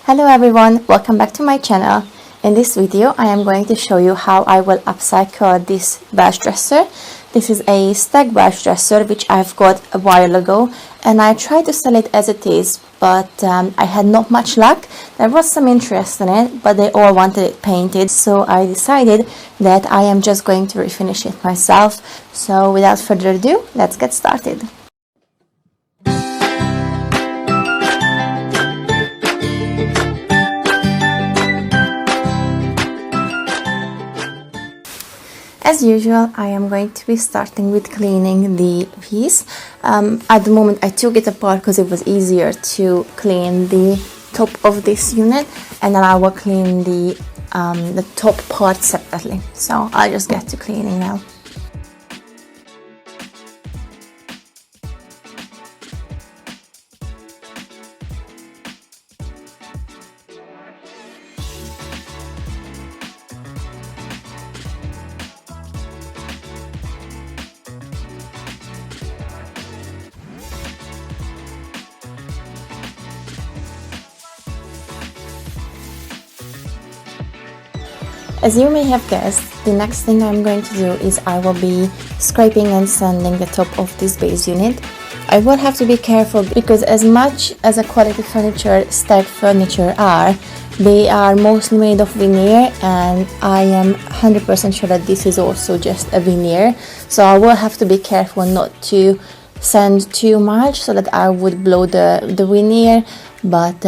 Hello everyone, welcome back to my channel. In this video I am going to show you how I will upcycle this Welsh dresser. This is a Stag Welsh dresser which I've got a while ago, and I tried to sell it as it is, but I had not much luck. There was some interest in it, but they all wanted it painted, so I decided that I am just going to refinish it myself. So without further ado, let's get started. As usual, I am going to be starting with cleaning the piece. At the moment I took it apart because it was easier to clean the top of this unit, and then I will clean the top part separately. So I'll just get to cleaning now. As you may have guessed, the next thing I'm going to do is I will be scraping and sanding the top of this base unit. I will have to be careful because as much as a quality furniture Stag furniture are, they are mostly made of veneer, and I am 100% sure that this is also just a veneer. So I will have to be careful not to sand too much so that I would blow the veneer, but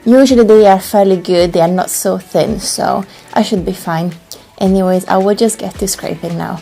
usually they are fairly good, they are not so thin, so I should be fine. Anyways, I will just get to scraping now.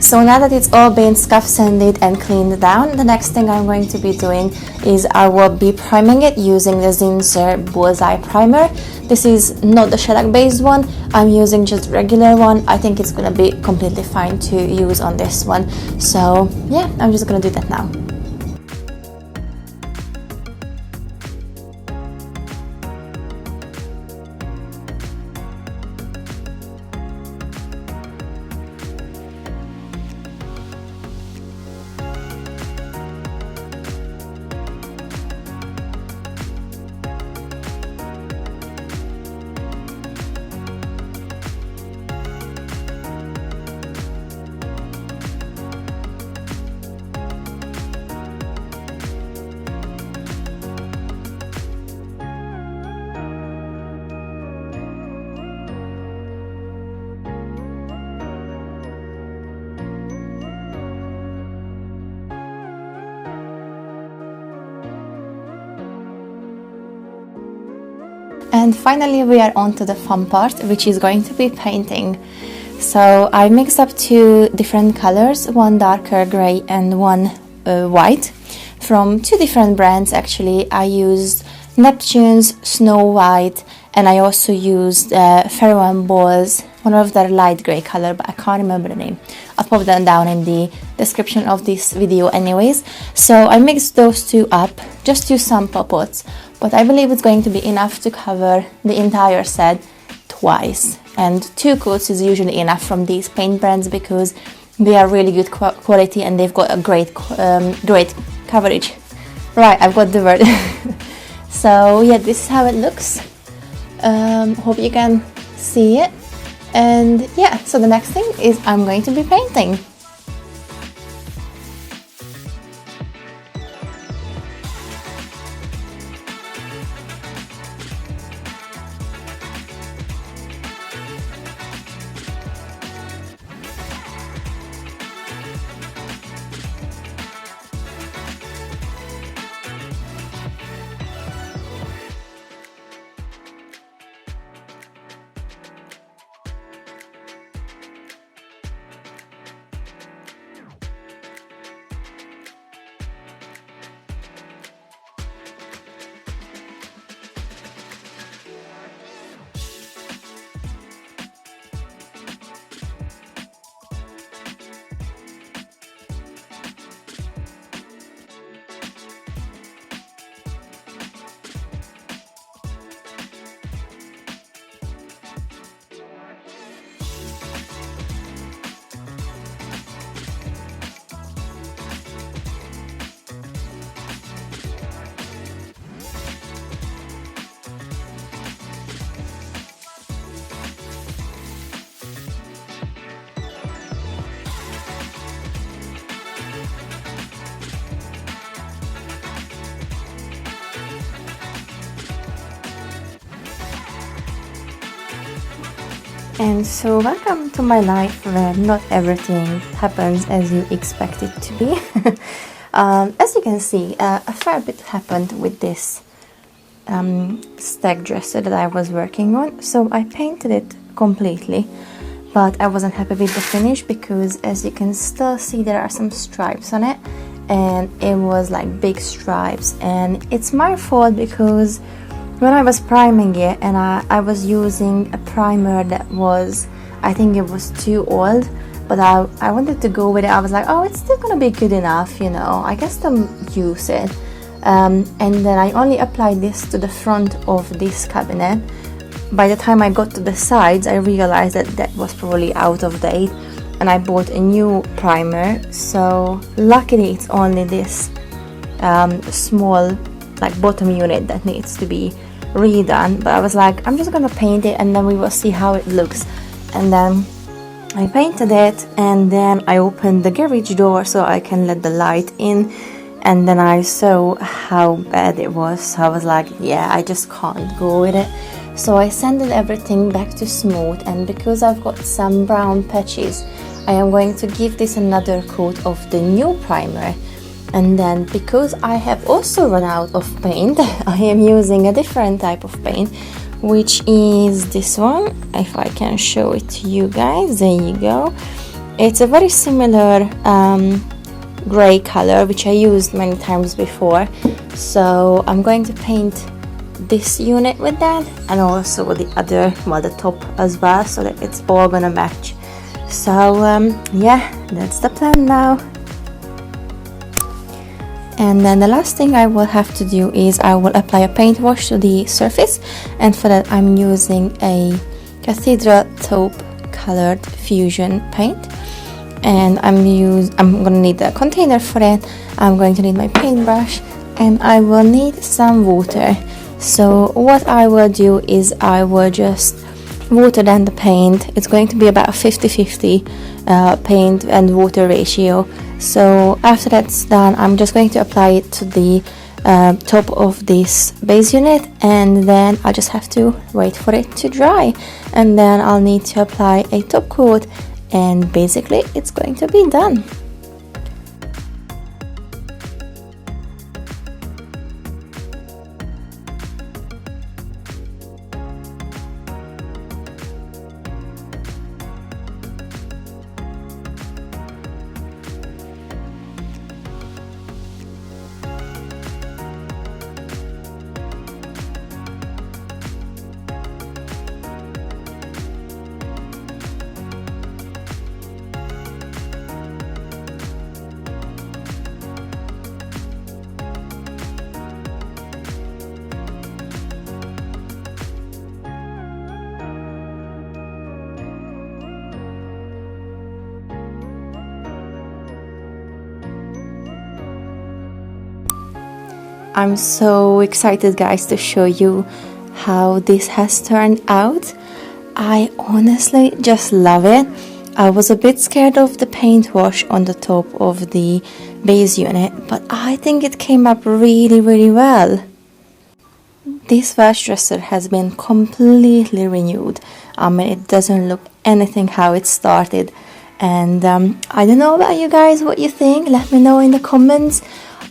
So now that it's all been scuff sanded and cleaned down, the next thing I'm going to be doing is I will be priming it using the Zinsser Bullseye primer. This is not the shellac based one, I'm using just regular one. I think it's gonna be completely fine to use on this one. So yeah, I'm just gonna do that now. And finally we are on to the fun part, which is going to be painting. So I mixed up two different colors, one darker grey and one white, from two different brands actually. I used Neptune's Snow White, and I also used Farrow and Ball's, one of their light grey color, but I can't remember the name. I'll pop them down in the description of this video anyways. So I mixed those two up, just to sample pots, but I believe it's going to be enough to cover the entire set twice. And 2 coats is usually enough from these paint brands because they are really good quality and they've got a great coverage. Right, I've got the word. So yeah, this is how it looks. Hope you can see it. And yeah, so the next thing is I'm going to be painting. And so welcome to my life where not everything happens as you expect it to be. As you can see, a fair bit happened with this Stag dresser that I was working on. So I painted it completely, but I wasn't happy with the finish because as you can still see there are some stripes on it, and it was like big stripes, and it's my fault because when I was priming it and I was using a primer that was, I think it was too old, but I wanted to go with it. I was like, oh, it's still gonna be good enough, you know, I guess I'll use it. And then I only applied this to the front of this cabinet. By the time I got to the sides, I realized that that was probably out of date, and I bought a new primer. So luckily it's only this small like bottom unit that needs to be redone, but I was like, I'm just gonna paint it and then we will see how it looks. And then I painted it, and then I opened the garage door so I can let the light in, and then I saw how bad it was. So I was like, yeah, I just can't go with it. So I sanded everything back to smooth, and because I've got some brown patches, I am going to give this another coat of the new primer. And then because I have also run out of paint, I am using a different type of paint, which is this one. If I can show it to you guys, there you go. It's a very similar grey color, which I used many times before. So I'm going to paint this unit with that, and also the other, well, the top as well, so that it's all gonna match. So yeah, that's the plan now. And then the last thing I will have to do is I will apply a paint wash to the surface, and for that I'm using a Cathedral Taupe colored fusion paint, and I'm gonna need a container for it. I'm going to need my paintbrush, and I will need some water. So what I will do is I will just water down the paint. It's going to be about a 50-50 paint and water ratio. So after that's done, I'm just going to apply it to the top of this base unit, and then I just have to wait for it to dry, and then I'll need to apply a top coat, and basically it's going to be done. I'm so excited, guys, to show you how this has turned out. I honestly just love it. I was a bit scared of the paint wash on the top of the base unit, but I think it came up really, really well. This Welsh dresser has been completely renewed. I mean, it doesn't look anything how it started. And I don't know about you guys, what you think. Let me know in the comments.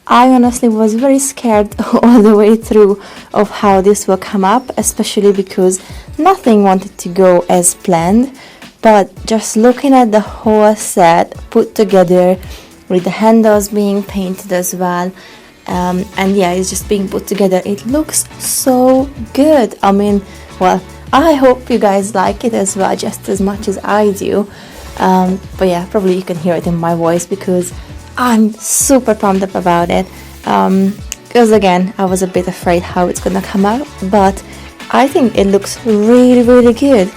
I honestly was very scared all the way through of how this will come up, especially because nothing wanted to go as planned. But just looking at the whole set put together with the handles being painted as well, and yeah, it's just being put together, it looks so good. I mean, well, I hope you guys like it as well, just as much as I do. But yeah, probably you can hear it in my voice because I'm super pumped up about it, because again, I was a bit afraid how it's gonna come out, but I think it looks really, really good.